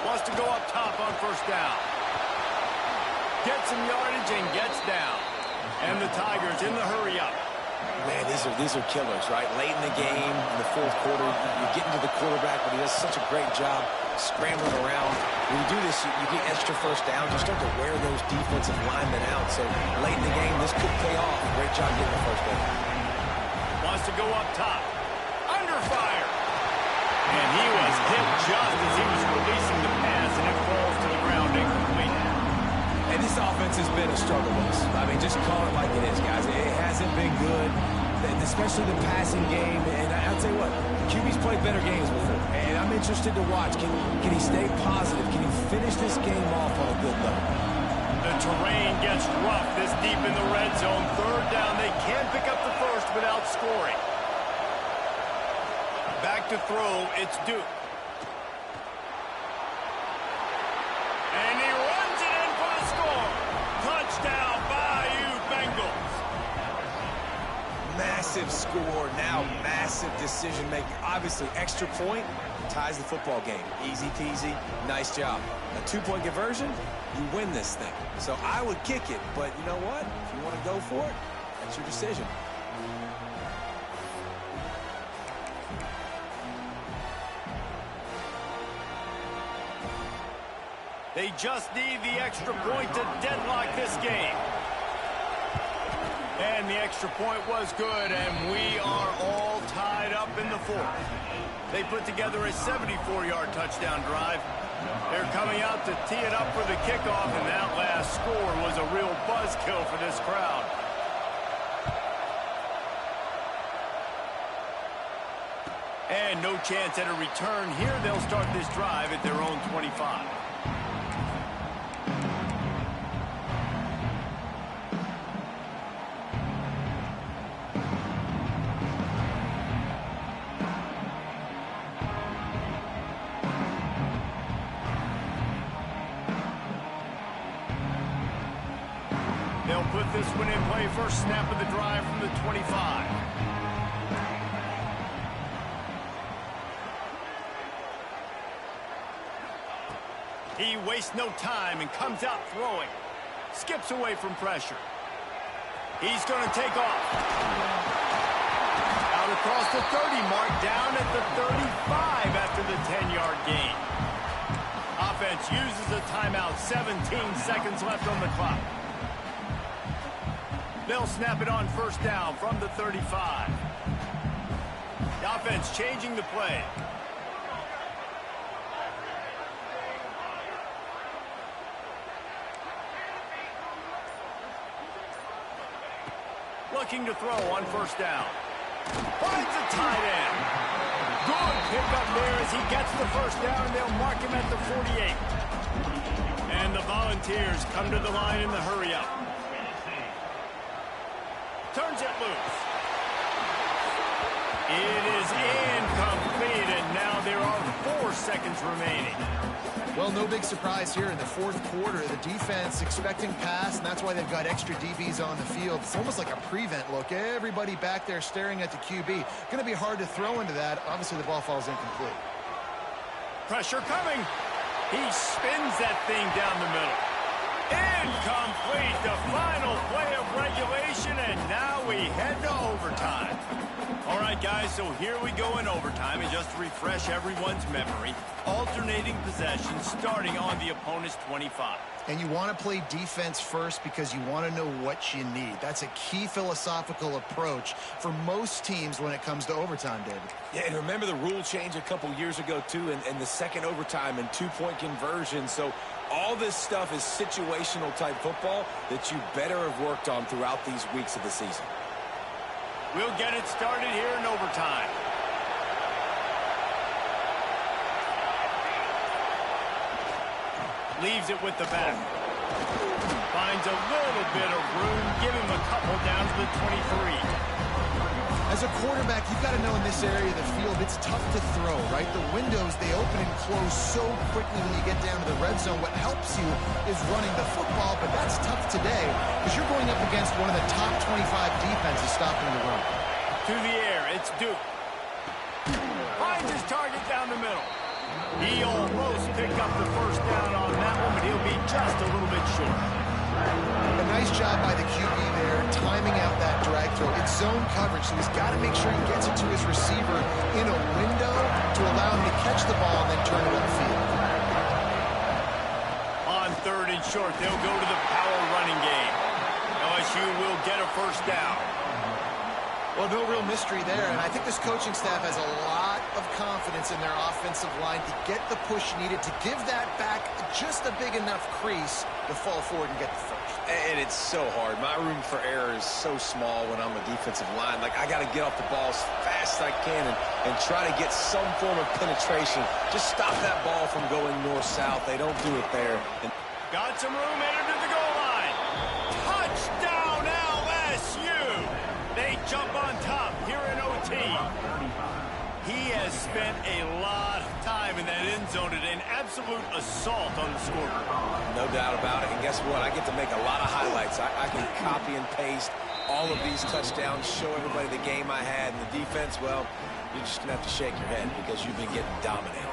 Wants to go up top on first down. Gets some yardage and gets down. And the Tigers in the hurry-up. Man, these are killers, right? Late in the game, in the fourth quarter, you're getting to the quarterback, but he does such a great job scrambling around. When you do this, you get extra first downs. You start to wear those defensive linemen out. So late in the game, this could pay off. Great job getting the first down. Wants to go up top. Under fire. And he was hit just as he was releasing the pass, and it falls to the ground incomplete. And this offense has been a struggle bus. I mean, just call it like it is, guys. It hasn't been good, especially the passing game. And I'll tell you what, QB's played better games before. And I'm interested to watch. Can he stay positive? Can he finish this game off on a good note? The terrain gets rough this deep in the red zone. Third down. They can pick up the first without scoring. Back to throw. It's Duke. And he runs it in for the score. Touchdown, Bayou Bengals. Massive score. Now massive decision-making. Obviously, extra point ties the football game. Easy peasy. Nice job. A two-point conversion, you win this thing. So I would kick it, but you know what? If you want to go for it, that's your decision. They just need the extra point to deadlock this game. And the extra point was good, and we are all tied up in the fourth. They put together a 74-yard touchdown drive. They're coming out to tee it up for the kickoff, and that last score was a real buzzkill for this crowd. And no chance at a return here. They'll start this drive at their own 25. They'll put this one in play. First snap of the drive from the 25. He wastes no time and comes out throwing. Skips away from pressure. He's going to take off. Out across the 30 mark, down at the 35 after the 10-yard gain. Offense uses a timeout, 17 seconds left on the clock. They'll snap it on first down from the 35. The offense changing the play. Looking to throw on first down. Finds a tight end. Good pickup there as he gets the first down, and they'll mark him at the 48. And the Volunteers come to the line in the hurry-up. Turns it loose. It is incomplete, and now there are seconds remaining. Well, no big surprise here in the fourth quarter. The defense expecting pass, and that's why they've got extra DBs on the field. It's almost like a prevent look. Everybody back there staring at the QB. Going to be hard to throw into that. Obviously, the ball falls incomplete. Pressure coming. He spins that thing down the middle. Incomplete. The final play of regulation, and now we head to overtime. All right, guys, so here we go in overtime, and just to refresh everyone's memory, alternating possessions starting on the opponent's 25. And you want to play defense first because you want to know what you need. That's a key philosophical approach for most teams when it comes to overtime, David. Yeah, and remember the rule change a couple years ago, too, and the second overtime and two-point conversion. So all this stuff is situational type football that you better have worked on throughout these weeks of the season. We'll get it started here in overtime. Leaves it with the back. Finds a little bit of room. Give him a couple down to the 23. As a quarterback, you've got to know in this area of the field, it's tough to throw, right? The windows, they open and close so quickly when you get down to the red zone. What helps you is running the football, but that's tough today because you're going up against one of the top 25 defenses stopping the run. To the air, it's Duke. Finds his target down the middle. He almost picked up the first down on that one, but he'll be just a little bit short. A nice job by the QB there, timing out that drag throw. It's zone coverage, so he's got to make sure he gets it to his receiver in a window to allow him to catch the ball and then turn it upfield. On third and short, they'll go to the power running game. LSU will get a first down. Well, no real mystery there, and I think this coaching staff has a lot of confidence in their offensive line to get the push needed to give that back just a big enough crease to fall forward and get the first. And it's so hard. My room for error is so small when I'm a defensive line. Like, I got to get off the ball as fast as I can and try to get some form of penetration. Just stop that ball from going north-south. They don't do it there. And got some room, entered to the goal line. Touchdown, LSU! They jump on top here in OT. He has spent a lot of time in that end zone at an absolute assault on the scoreboard. no doubt about it. And guess what? I get to make a lot of highlights. I can copy and paste all of these touchdowns, show everybody the game I had. And the defense, well, you're just going to have to shake your head because you've been getting dominated.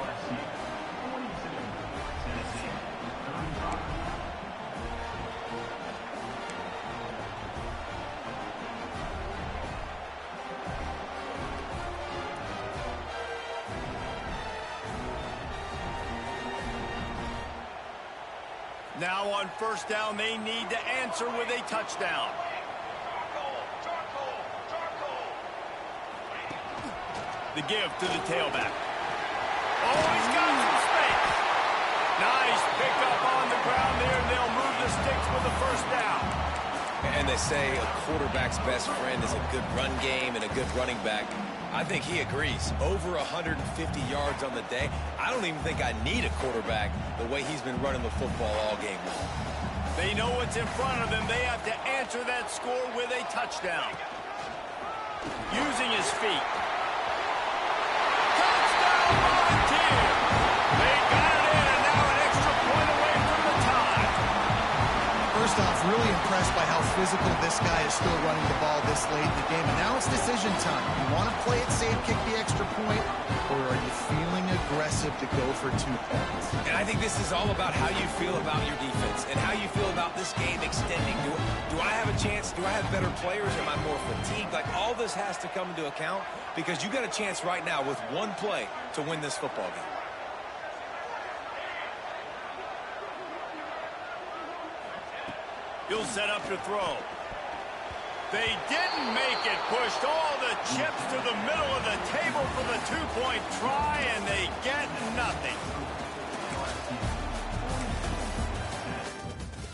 Now on first down, they need to answer with a touchdown. The give to the tailback. Oh, he's got some space. Nice pickup on the ground there, and they'll move the sticks with the first down. And they say a quarterback's best friend is a good run game and a good running back. I think he agrees. Over 150 yards on the day. I don't even think I need a quarterback the way he's been running the football all game long. They know what's in front of them. They have to answer that score with a touchdown. Using his feet. Touchdown, Volunteer! They got it in, and now an extra point away from the tie. First off, really impressed by how physical this guy is still running the ball this late in the game. And now it's decision time. You want to play it safe, kick the extra point, or are you feeling aggressive to go for 2 points? And I think this is all about how you feel about your defense and how you feel about this game extending. Do I have a chance? Do I have better players? Am I more fatigued? Like, all this has to come into account because you got a chance right now with one play to win this football game. He'll set up to throw. They didn't make it. Pushed all the chips to the middle of the table for the 2-point try, and they get nothing.